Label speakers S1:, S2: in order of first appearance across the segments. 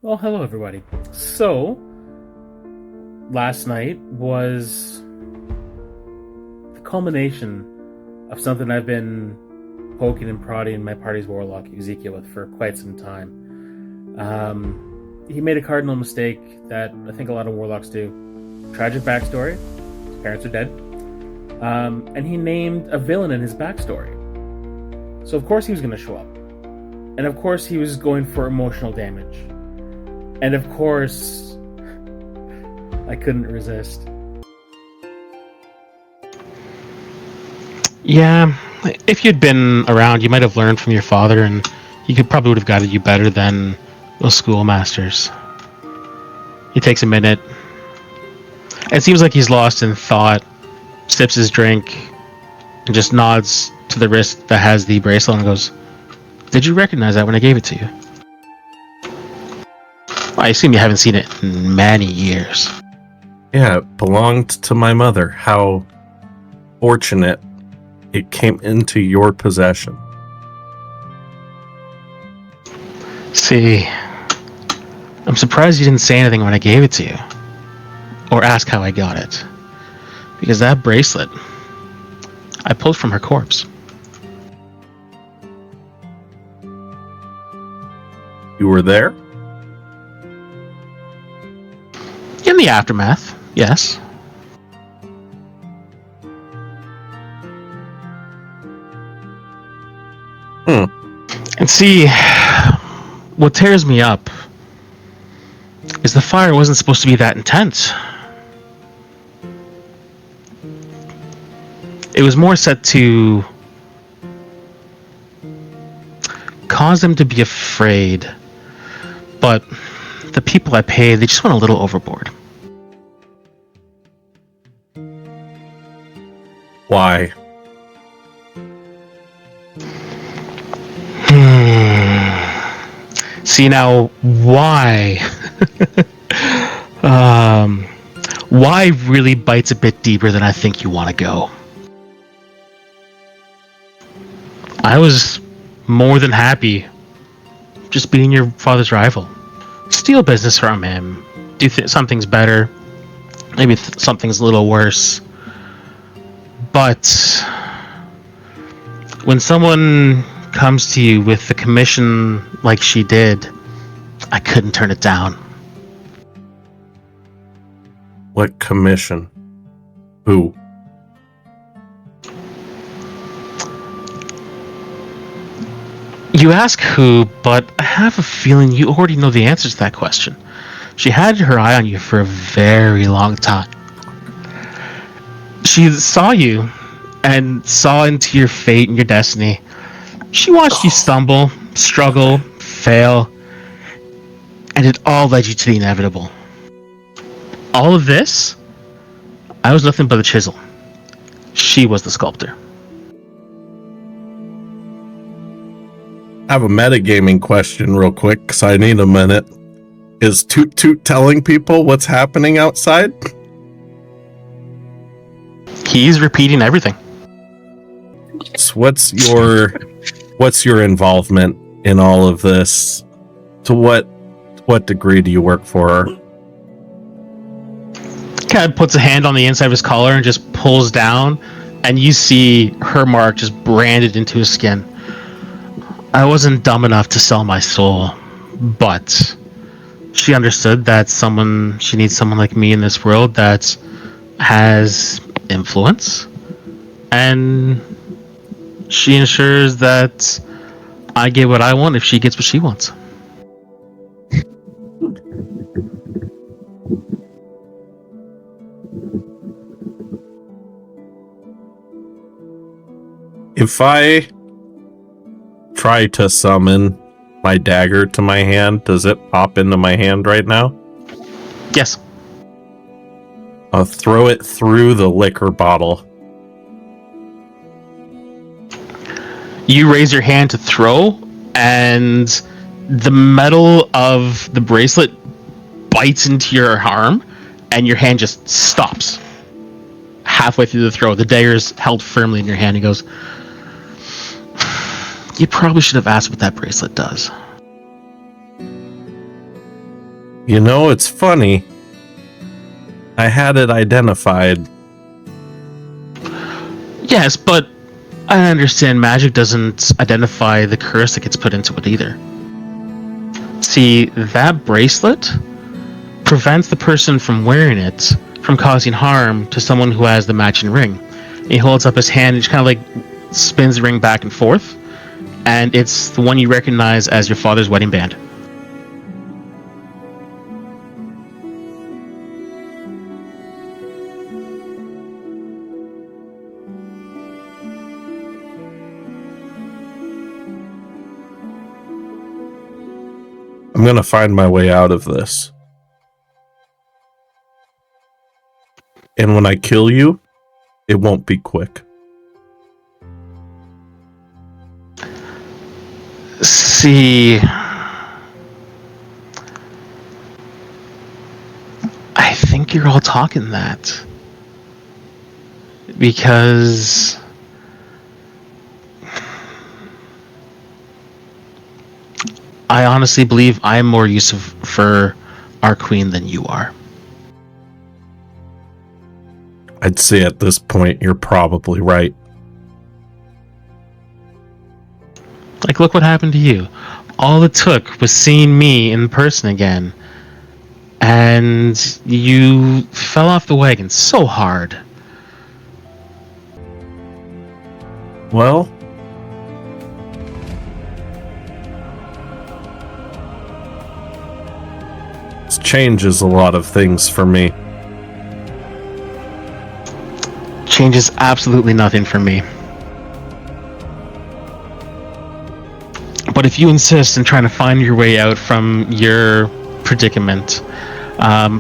S1: Well, hello everybody. So, last night was the culmination of something I've been poking and prodding my party's warlock Ezekiel with for quite some time. He made a cardinal mistake that I think a lot of warlocks do. Tragic backstory. His parents are dead. And he named a villain in his backstory. So of course he was going to show up. And of course he was going for emotional damage. And of course, I couldn't resist.
S2: Yeah, if you'd been around, you might have learned from your father, and he probably would have guided you better than those schoolmasters. He takes a minute. It seems like he's lost in thought, sips his drink, and just nods to the wrist that has the bracelet and goes, "Did you recognize that when I gave it to you?" I assume you haven't seen it in many years.
S3: Yeah, it belonged to my mother. How fortunate it came into your possession.
S2: See, I'm surprised you didn't say anything when I gave it to you. Or ask how I got it. Because that bracelet, I pulled from her corpse.
S3: You were there?
S2: In the aftermath, yes. And see, what tears me up is the fire wasn't supposed to be that intense. It was more set to cause them to be afraid, but the people I paid, they just went a little overboard.
S3: Why?
S2: See now, why? Why really bites a bit deeper than I think you want to go. I was more than happy just being your father's rival. Steal business from him. Do something's better. Maybe something's a little worse. But when someone comes to you with the commission like she did, I couldn't turn it down.
S3: What commission? Who?
S2: You ask who, but I have a feeling you already know the answer to that question. She had her eye on you for a very long time. She saw you and saw into your fate and your destiny. She watched you stumble, struggle, fail, and it all led you to the inevitable. All of this, I was nothing but a chisel. She was the sculptor.
S3: I have a metagaming question real quick, because I need a minute. Is Toot Toot telling people what's happening outside?
S2: He's repeating everything.
S3: So what's your involvement in all of this? To what degree do you work for her?
S2: Kind of puts a hand on the inside of his collar and just pulls down, and you see her mark just branded into his skin. I wasn't dumb enough to sell my soul, but she understood that she needs someone like me in this world that has influence, and she ensures that I get what I want if she gets what she wants.
S3: If I try to summon my dagger to my hand, does it pop into my hand right now?
S2: Yes.
S3: I'll throw it through the liquor bottle.
S2: You raise your hand to throw, and the metal of the bracelet bites into your arm, and your hand just stops. Halfway through the throw, the dagger's held firmly in your hand. He goes, "You probably should have asked what that bracelet does."
S3: You know, it's funny. I had it identified.
S2: Yes, but I understand magic doesn't identify the curse that gets put into it either. See, that bracelet prevents the person from wearing it from causing harm to someone who has the matching ring. He holds up his hand and just kind of like spins the ring back and forth, and it's the one you recognize as your father's wedding band.
S3: I'm going to find my way out of this. And when I kill you, it won't be quick.
S2: See, I think you're all talking that. Because I honestly believe I'm more useful for our queen than you are.
S3: I'd say at this point, you're probably right.
S2: Like, look what happened to you. All it took was seeing me in person again, and you fell off the wagon so hard.
S3: Well, this changes a lot of things for me.
S2: Changes absolutely nothing for me. But if you insist in trying to find your way out from your predicament,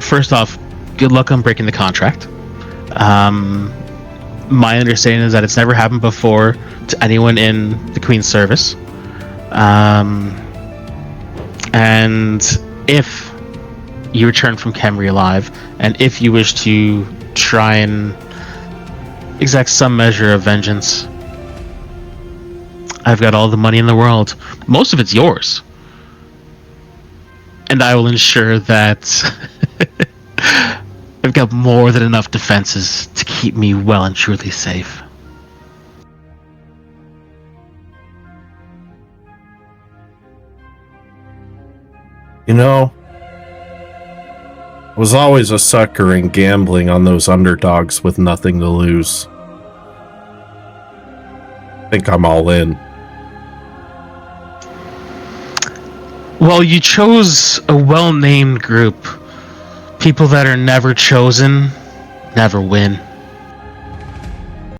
S2: first off, good luck on breaking the contract. My understanding is that it's never happened before to anyone in the Queen's service. And if you return from Khemri alive, and if you wish to try and exact some measure of vengeance, I've got all the money in the world. Most of it's yours. And I will ensure that I've got more than enough defenses to keep me well and truly safe.
S3: You know, I was always a sucker in gambling on those underdogs with nothing to lose. I think I'm all in.
S2: Well, you chose a well-named group. People that are never chosen never win.